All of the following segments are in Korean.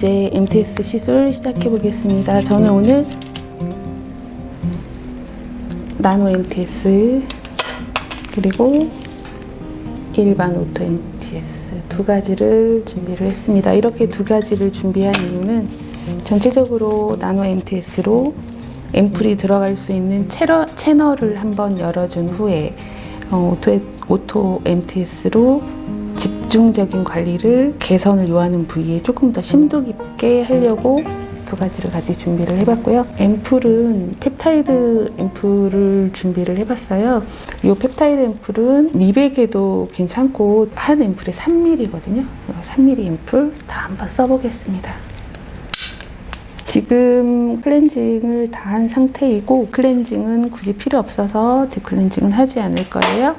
이제 MTS 시술 시작해 보겠습니다. 저는 오늘 나노 MTS 그리고 일반 오토 MTS 두 가지를 준비를 했습니다. 이렇게 두 가지를 준비한 이유는 전체적으로 나노 MTS로 앰플이 들어갈 수 있는 채널을 한번 열어준 후에 오토 MTS로 집중적인 관리를 개선을 요하는 부위에 조금 더 심도 깊게 하려고 두 가지를 같이 준비를 해봤고요. 앰플은 펩타이드 앰플을 준비를 해봤어요. 이 펩타이드 앰플은 미백에도 괜찮고 한 앰플에 3mm거든요. 3mm 앰플 다 한번 써보겠습니다. 지금 클렌징을 다 한 상태이고 클렌징은 굳이 필요 없어서 딥 클렌징은 하지 않을 거예요.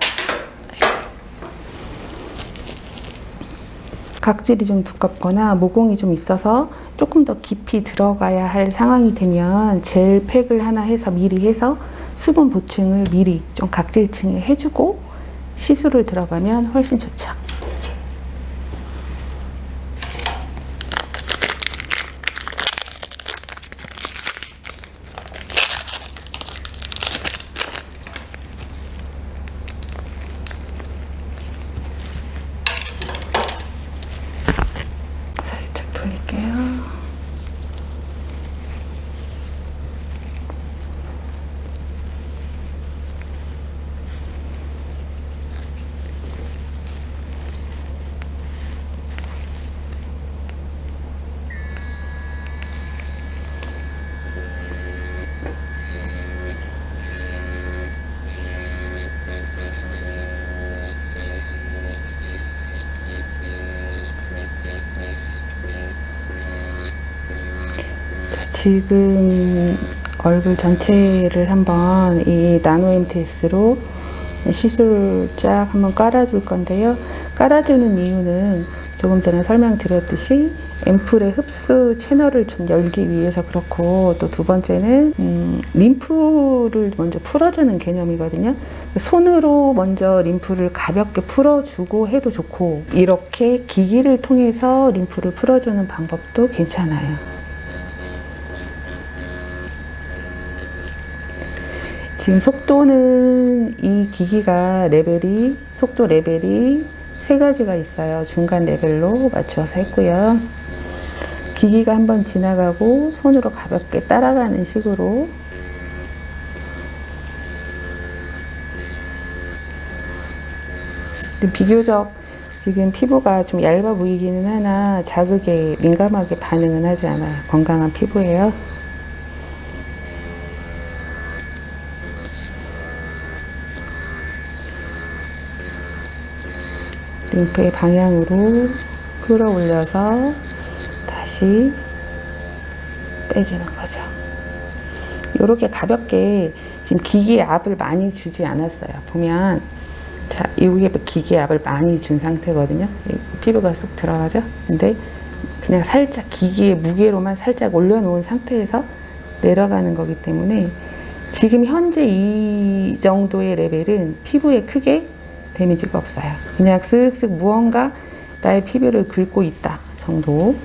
각질이 좀 두껍거나 모공이 좀 있어서 조금 더 깊이 들어가야 할 상황이 되면 젤 팩을 하나 해서 미리 해서 수분 보충을 미리 좀 각질층에 해주고 시술을 들어가면 훨씬 좋죠. 살짝 돌릴게요. 지금 얼굴 전체를 한번 이 나노 MTS로 시술을 쫙 한번 깔아줄 건데요. 깔아주는 이유는 조금 전에 설명드렸듯이 앰플의 흡수 채널을 좀 열기 위해서 그렇고, 또 두 번째는 림프를 먼저 풀어주는 개념이거든요. 손으로 먼저 림프를 가볍게 풀어주고 해도 좋고, 이렇게 기기를 통해서 림프를 풀어주는 방법도 괜찮아요. 지금 속도는 이 기기가 속도 레벨이 세 가지가 있어요. 중간 레벨로 맞춰서 했고요. 기기가 한번 지나가고 손으로 가볍게 따라가는 식으로 비교적 지금 피부가 좀 얇아 보이기는 하나 자극에 민감하게 반응은 하지 않아요. 건강한 피부예요. 림프의 방향으로 끌어올려서 다시 빼주는 거죠. 이렇게 가볍게 지금 기기에 압을 많이 주지 않았어요. 보면 자, 여기에 기기에 압을 많이 준 상태거든요. 피부가 쑥 들어가죠. 근데 그냥 살짝 기기의 무게로만 살짝 올려놓은 상태에서 내려가는 거기 때문에 지금 현재 이 정도의 레벨은 피부에 크게 데미지가 없어요. 그냥 쓱쓱 무언가 나의 피부를 긁고 있다 정도.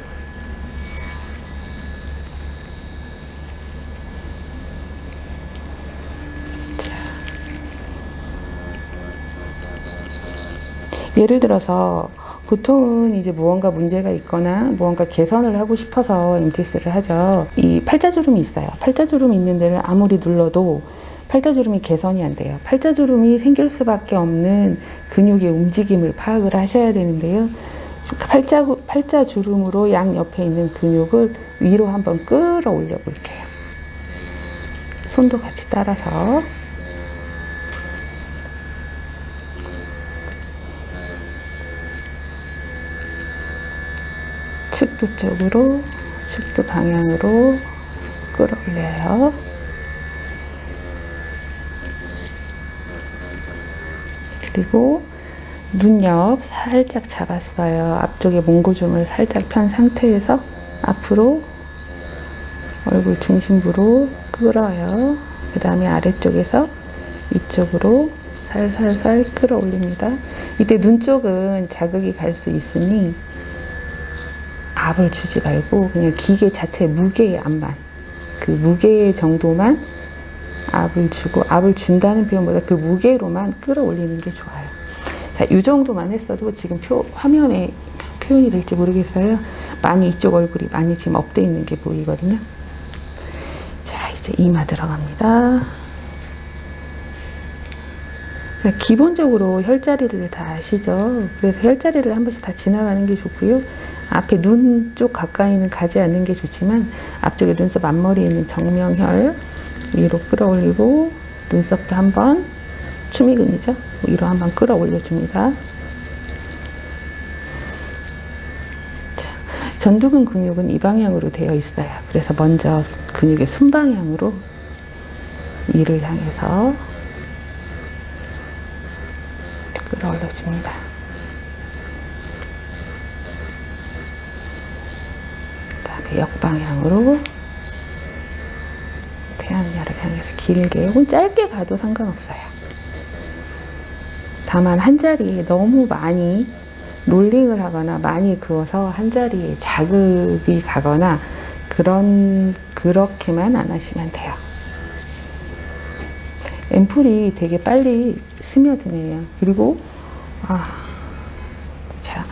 자. 예를 들어서 보통은 이제 무언가 문제가 있거나 무언가 개선을 하고 싶어서 MTS를 하죠. 이 팔자주름이 있어요. 팔자주름 있는 데를 아무리 눌러도 팔자주름이 개선이 안 돼요. 팔자주름이 생길 수밖에 없는 근육의 움직임을 파악을 하셔야 되는데요. 팔자주름으로 양옆에 있는 근육을 위로 한번 끌어올려 볼게요. 손도 같이 따라서. 축두 쪽으로, 축두 방향으로 끌어올려요. 그리고 눈 옆 살짝 잡았어요. 앞쪽에 몽고줌을 살짝 편 상태에서 앞으로 얼굴 중심부로 끌어요. 그 다음에 아래쪽에서 이쪽으로 살살살 끌어올립니다. 이때 눈 쪽은 자극이 갈 수 있으니 압을 주지 말고 그냥 기계 자체 무게의 압만, 그 무게 정도만 압을 주고, 압을 준다는 표현보다 그 무게로만 끌어올리는 게 좋아요. 자, 이 정도만 했어도 지금 화면에 표현이 될지 모르겠어요. 많이 이쪽 얼굴이 많이 지금 업돼 있는 게 보이거든요. 자, 이제 이마 들어갑니다. 자, 기본적으로 혈자리를 다 아시죠? 그래서 혈자리를 한 번씩 다 지나가는 게 좋고요. 앞에 눈 쪽 가까이는 가지 않는 게 좋지만 앞쪽에 눈썹 앞머리에 있는 정명혈 위로 끌어올리고, 눈썹도 한번, 추미근이죠? 위로 한번 끌어올려줍니다. 자, 전두근 근육은 이 방향으로 되어 있어요. 그래서 먼저 근육의 순방향으로 위를 향해서 끌어올려줍니다. 그다음에 역방향으로 태양열을 향해서 길게, 혹은 짧게 가도 상관없어요. 다만 한 자리에 너무 많이 롤링을 하거나 많이 그어서 한 자리에 자극이 가거나 그렇게만 안 하시면 돼요. 앰플이 되게 빨리 스며드네요. 그리고 자,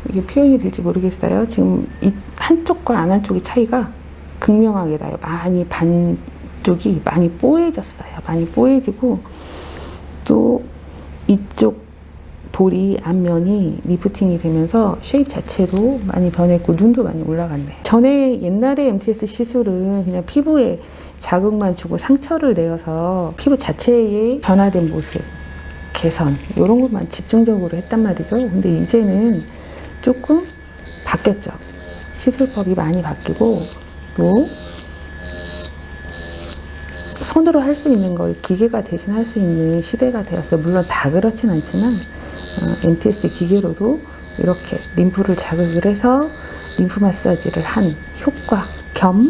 이게 표현이 될지 모르겠어요. 지금 이 한쪽과 안 한쪽의 차이가 극명하게 나요. 많이 반쪽이 많이 뽀얘졌어요. 많이 뽀얘지고, 또 이쪽 볼이, 앞면이 리프팅이 되면서 쉐입 자체도 많이 변했고, 눈도 많이 올라갔네요. 전에 옛날에 MTS 시술은 그냥 피부에 자극만 주고 상처를 내어서 피부 자체의 변화된 모습, 개선, 이런 것만 집중적으로 했단 말이죠. 근데 이제는 조금 바뀌었죠. 시술법이 많이 바뀌고, 또 손으로 할 수 있는 걸 기계가 대신 할 수 있는 시대가 되었어요. 물론 다 그렇진 않지만 MTS 기계로도 이렇게 림프를 자극을 해서 림프 마사지를 한 효과 겸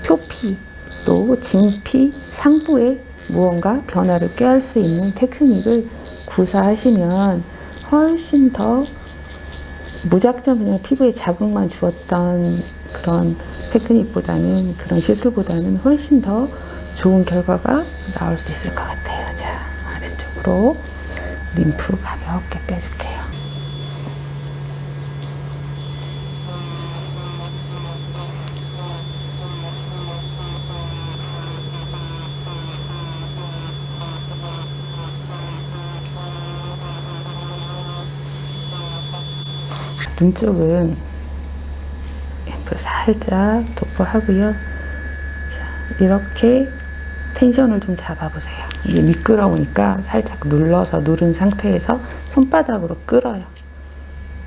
표피, 또 진피, 상부에 무언가 변화를 꾀할 수 있는 테크닉을 구사하시면 훨씬 더 무작정 그냥 피부에 자극만 주었던 그런 테크닉보다는, 그런 시술보다는 훨씬 더 좋은 결과가 나올 수 있을 것 같아요. 자, 아래쪽으로 림프 가볍게 빼줄게요. 눈 쪽은 앰플 살짝 도포하고요. 자, 이렇게 텐션을 좀 잡아보세요. 이게 미끄러우니까 살짝 눌러서, 누른 상태에서 손바닥으로 끌어요.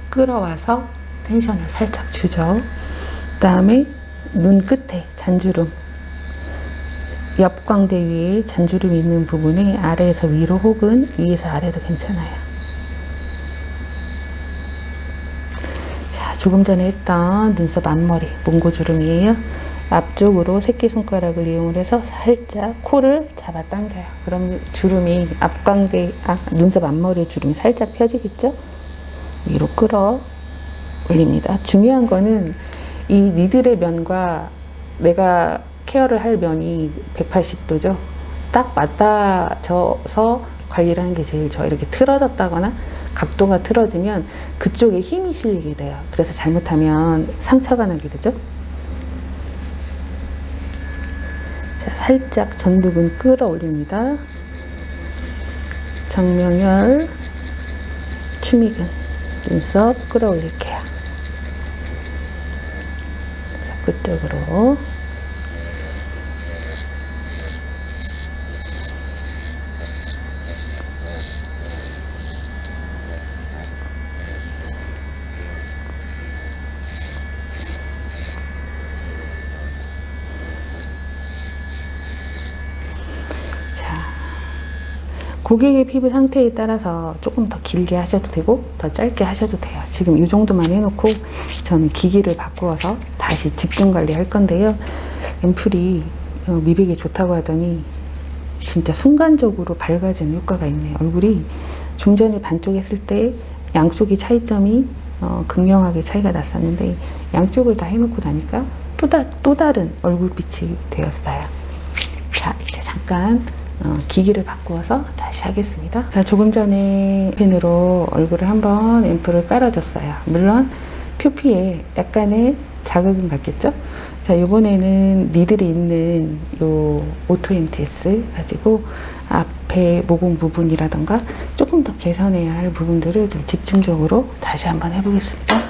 끌어와서 텐션을 살짝 주죠. 그 다음에 눈 끝에 잔주름, 옆광대 위에 잔주름이 있는 부분에 아래에서 위로 혹은 위에서 아래도 괜찮아요. 조금 전에 했던 눈썹 앞머리, 몽고주름이에요. 앞쪽으로 새끼손가락을 이용을 해서 살짝 코를 잡아 당겨요. 그럼 주름이 눈썹 앞머리의 주름이 살짝 펴지겠죠? 위로 끌어 올립니다. 중요한 거는 이 니들의 면과 내가 케어를 할 면이 180도죠. 딱 맞닿아져서 관리를 하는 게 제일 좋아요. 이렇게 틀어졌다거나 각도가 틀어지면 그쪽에 힘이 실리게 돼요. 그래서 잘못하면 상처가 나게 되죠. 자, 살짝 전두근 끌어올립니다. 정명혈, 추미근, 눈썹 끌어올릴게요. 눈썹 끝쪽으로. 고객의 피부 상태에 따라서 조금 더 길게 하셔도 되고 더 짧게 하셔도 돼요. 지금 이 정도만 해놓고 저는 기기를 바꾸어서 다시 집중 관리할 건데요. 앰플이 미백에 좋다고 하더니 진짜 순간적으로 밝아지는 효과가 있네요. 얼굴이 좀 전에 반쪽 했을 때 양쪽의 차이점이 극명하게 차이가 났었는데 양쪽을 다 해놓고 나니까 또 다른 얼굴빛이 되었어요. 자, 이제 잠깐 기기를 바꾸어서 다시 하겠습니다. 자, 조금 전에 펜으로 얼굴을 한번 앰플을 깔아줬어요. 물론 표피에 약간의 자극은 갔겠죠? 자, 이번에는 니들이 있는 요 오토 MTS 가지고 앞에 모공 부분이라던가 조금 더 개선해야 할 부분들을 좀 집중적으로 다시 한번 해보겠습니다.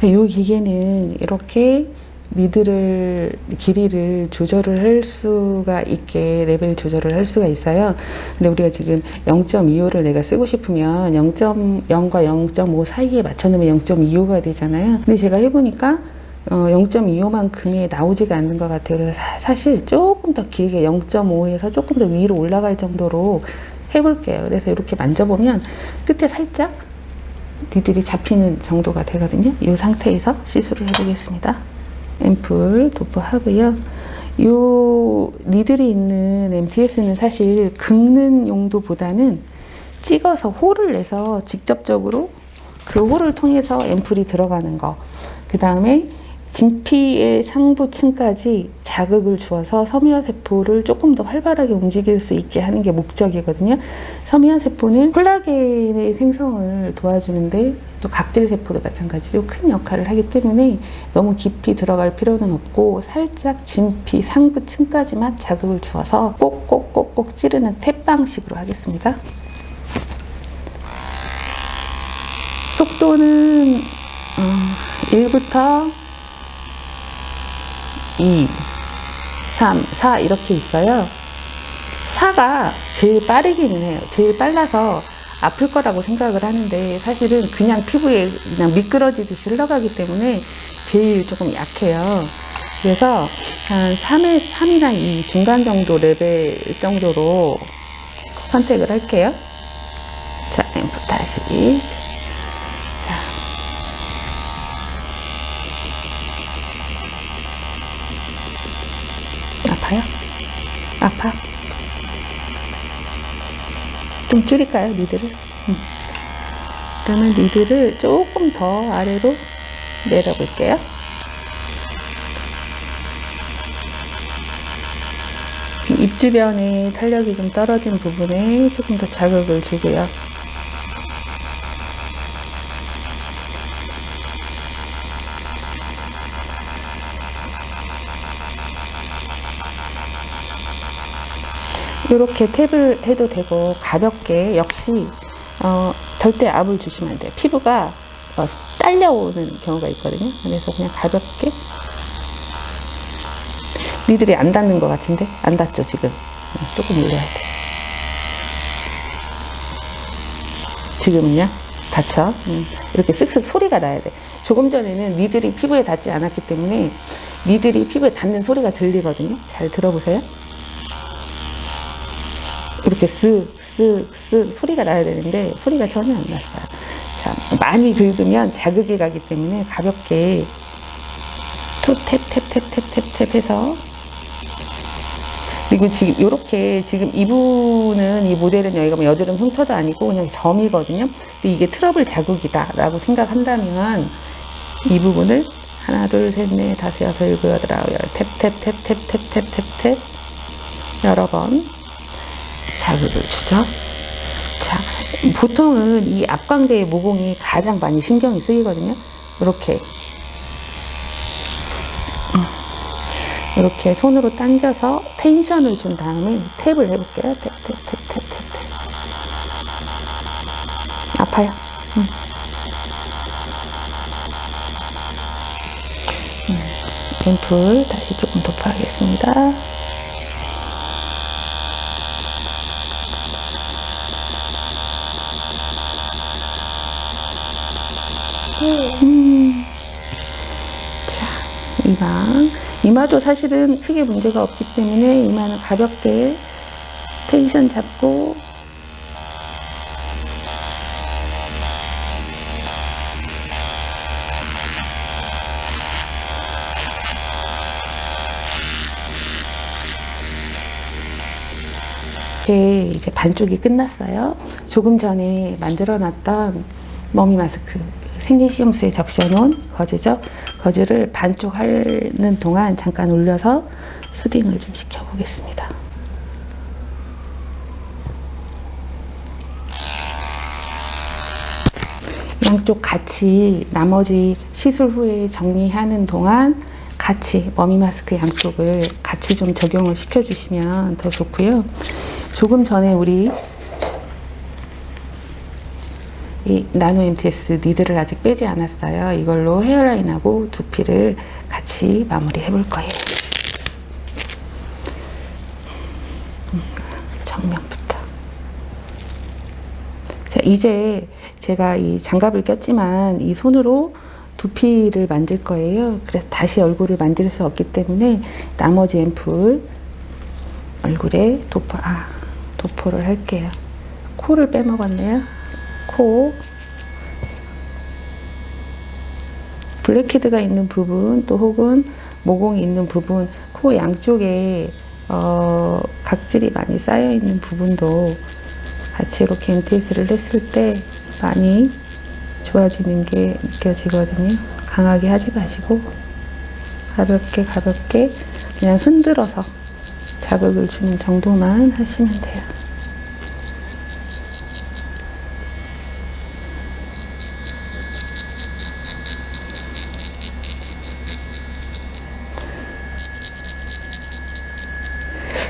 이 기계는 이렇게 니들을 길이를 조절을 할 수가 있게 레벨 조절을 할 수가 있어요. 근데 우리가 지금 0.25를 내가 쓰고 싶으면 0.0과 0.5 사이에 맞춰 놓으면 0.25가 되잖아요. 근데 제가 해보니까 0.25만큼이 나오지가 않는 것 같아요. 그래서 사실 조금 더 길게 0.5에서 조금 더 위로 올라갈 정도로 해볼게요. 그래서 이렇게 만져보면 끝에 살짝 니들이 잡히는 정도가 되거든요. 이 상태에서 시술을 해보겠습니다. 앰플 도포하고요. 요 니들이 있는 MTS는 사실 긁는 용도보다는 찍어서 홀을 내서 직접적으로 그 홀을 통해서 앰플이 들어가는 거, 그 다음에 진피의 상부층까지 자극을 주어서 섬유화세포를 조금 더 활발하게 움직일 수 있게 하는 게 목적이거든요. 섬유화세포는 콜라겐의 생성을 도와주는데 또 각질세포도 마찬가지로 큰 역할을 하기 때문에 너무 깊이 들어갈 필요는 없고 살짝 진피 상부층까지만 자극을 주어서 꼭꼭꼭꼭 찌르는 탭 방식으로 하겠습니다. 속도는 1부터 2, 3, 4 이렇게 있어요. 4가 제일 빠르기는 해요. 제일 빨라서 아플 거라고 생각을 하는데 사실은 그냥 피부에 그냥 미끄러지듯이 흘러가기 때문에 제일 조금 약해요. 그래서 한 3이나 2 중간 정도 레벨 정도로 선택을 할게요. 자, 앰플 다시. 아파요? 아파? 좀 줄일까요, 니들을? 그러면 니들을 조금 더 아래로 내려볼게요. 입 주변에 탄력이 좀 떨어진 부분에 조금 더 자극을 주고요. 이렇게 탭을 해도 되고 가볍게 역시 절대 압을 주시면 안 돼요. 피부가 딸려오는 경우가 있거든요. 그래서 그냥 가볍게. 니들이 안 닿는 것 같은데? 안 닿죠 지금? 조금 올려야 돼. 지금은요? 닿죠? 이렇게 쓱쓱 소리가 나야 돼. 조금 전에는 니들이 피부에 닿지 않았기 때문에 니들이 피부에 닿는 소리가 들리거든요. 잘 들어보세요. 이렇게 쓱쓱쓱 소리가 나야 되는데 소리가 전혀 안 났어요. 자, 많이 긁으면 자극이 가기 때문에 가볍게 탭탭탭탭탭탭 해서, 그리고 지금 이렇게 지금 이분은 이 모델은 여기가 뭐 여드름 흉터도 아니고 그냥 점이거든요. 근데 이게 트러블 자국이다라고 생각한다면 이 부분을 하나 둘 셋 넷 다섯 여섯 일곱 여덟 아홉 열 탭탭탭탭탭탭탭탭 여러 번 자극을 주죠. 자, 보통은 이 앞광대의 모공이 가장 많이 신경이 쓰이거든요. 이렇게 손으로 당겨서 텐션을 준 다음에 탭을 해볼게요. 탭. 아파요? 앰플 다시 조금 도포하겠습니다. 자, 이마도 사실은 크게 문제가 없기 때문에 이마는 가볍게 텐션 잡고 이제 반쪽이 끝났어요. 조금 전에 만들어놨던 머미 마스크, 생리식염수에 적셔놓은 거즈죠. 거즈를 반쪽 하는 동안 잠깐 올려서 수딩을 좀 시켜보겠습니다. 양쪽 같이 나머지 시술 후에 정리하는 동안 같이 머미 마스크 양쪽을 같이 좀 적용을 시켜주시면 더 좋고요. 조금 전에 우리 이 나노 MTS 니드를 아직 빼지 않았어요. 이걸로 헤어라인하고 두피를 같이 마무리 해볼 거예요. 정면부터. 자, 이제 제가 이 장갑을 꼈지만 이 손으로 두피를 만질 거예요. 그래서 다시 얼굴을 만질 수 없기 때문에 나머지 앰플 얼굴에 도포를 할게요. 코를 빼먹었네요. 코, 블랙헤드가 있는 부분, 또 혹은 모공이 있는 부분, 코 양쪽에 각질이 많이 쌓여 있는 부분도 같이 이렇게 MTS를 했을 때 많이 좋아지는 게 느껴지거든요. 강하게 하지 마시고 가볍게 그냥 흔들어서 자극을 주는 정도만 하시면 돼요.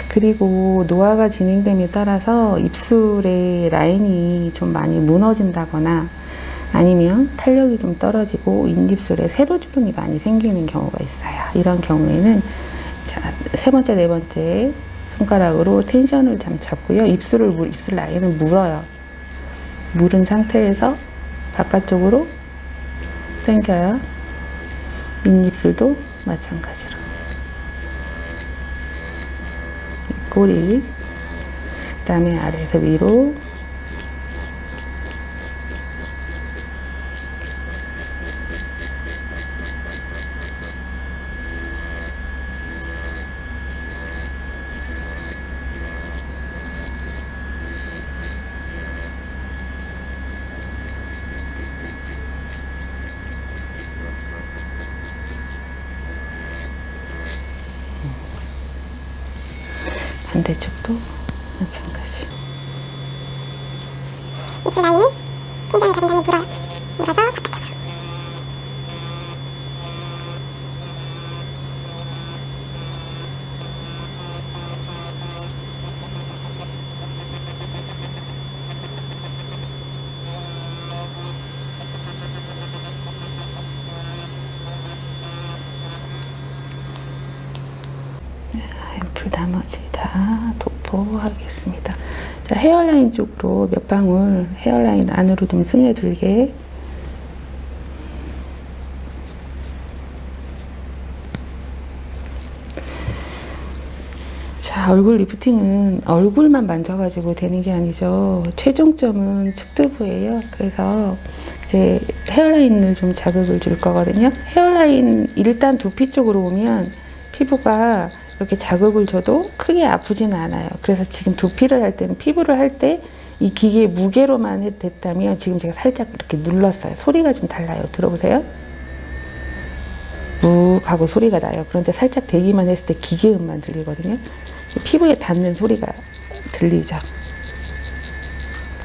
그리고 노화가 진행됨에 따라서 입술의 라인이 좀 많이 무너진다거나 아니면 탄력이 좀 떨어지고 윗입술에 세로주름이 많이 생기는 경우가 있어요. 이런 경우에는 자, 세 번째, 네 번째 손가락으로 텐션을 잡고요. 입술 라인을 물어요. 물은 상태에서 바깥쪽으로 당겨요. 윗입술도 마찬가지로. 꼬리, 그 다음에 아래에서 위로, 반대쪽도 마찬가지. 입술 라인을 텐션을 잡은 다음에 물어서 바깥쪽으로. 앰플 나머지 다 도포하겠습니다. 자, 헤어라인 쪽으로 몇 방울 헤어라인 안으로 좀 스며들게. 자, 얼굴 리프팅은 얼굴만 만져가지고 되는 게 아니죠. 최종점은 측두부예요. 그래서 이제 헤어라인을 좀 자극을 줄 거거든요. 헤어라인 일단 두피 쪽으로 오면 피부가 이렇게 자극을 줘도 크게 아프지는 않아요. 그래서 지금 두피를 할 때는 피부를 할 때 이 기계의 무게로만 됐다면 지금 제가 살짝 이렇게 눌렀어요. 소리가 좀 달라요. 들어보세요. 묵 하고 소리가 나요. 그런데 살짝 대기만 했을 때 기계음만 들리거든요. 피부에 닿는 소리가 들리죠.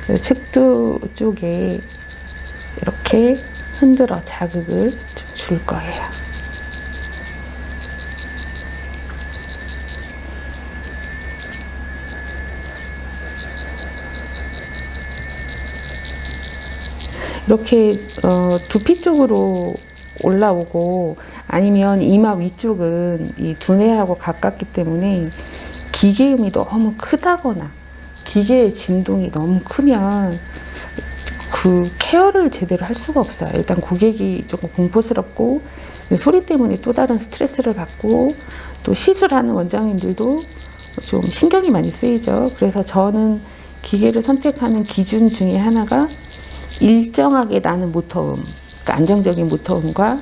그래서 측두 쪽에 이렇게 흔들어 자극을 좀 줄 거예요. 이렇게 두피 쪽으로 올라오고 아니면 이마 위쪽은 이 두뇌하고 가깝기 때문에 기계음이 너무 크다거나 기계의 진동이 너무 크면 그 케어를 제대로 할 수가 없어요. 일단 고객이 조금 공포스럽고 소리 때문에 또 다른 스트레스를 받고 또 시술하는 원장님들도 좀 신경이 많이 쓰이죠. 그래서 저는 기계를 선택하는 기준 중에 하나가 일정하게 나는 모터음, 그러니까 안정적인 모터음과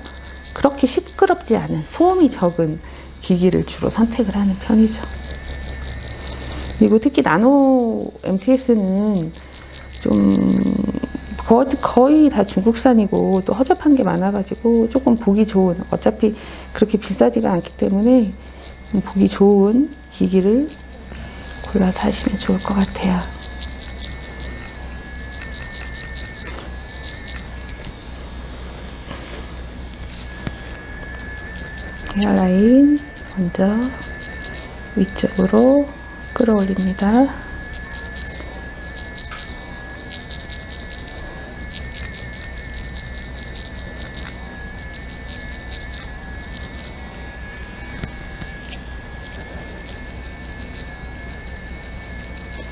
그렇게 시끄럽지 않은 소음이 적은 기기를 주로 선택을 하는 편이죠. 그리고 특히 나노 MTS는 좀 거의 다 중국산이고 또 허접한 게 많아가지고 조금 보기 좋은, 어차피 그렇게 비싸지가 않기 때문에 보기 좋은 기기를 골라서 하시면 좋을 것 같아요. 헤어라인 먼저 위쪽으로 끌어올립니다.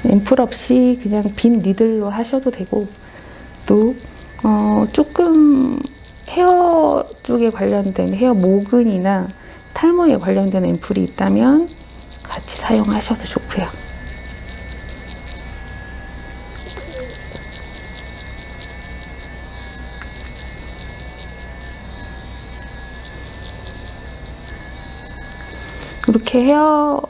앰플 없이 그냥 빈 니들로 하셔도 되고, 또 조금 헤어 쪽에 관련된 헤어 모근이나 탈모에 관련된 앰플이 있다면 같이 사용하셔도 좋고요. 이렇게 헤어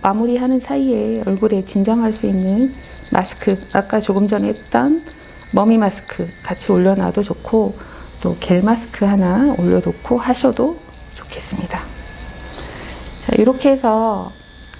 마무리하는 사이에 얼굴에 진정할 수 있는 마스크, 아까 조금 전에 했던 머미 마스크 같이 올려놔도 좋고, 또 겔 마스크 하나 올려놓고 하셔도 좋겠습니다. 자, 이렇게 해서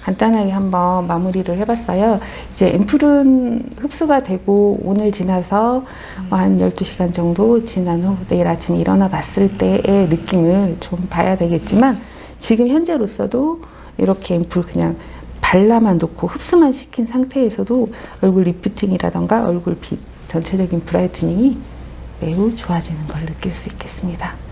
간단하게 한번 마무리를 해봤어요. 이제 앰플은 흡수가 되고 오늘 지나서 한 12시간 정도 지난 후 내일 아침에 일어나 봤을 때의 느낌을 좀 봐야 되겠지만, 지금 현재로서도 이렇게 앰플 그냥 발라만 놓고 흡수만 시킨 상태에서도 얼굴 리프팅이라던가 얼굴 빛, 전체적인 브라이트닝이 매우 좋아지는 걸 느낄 수 있겠습니다.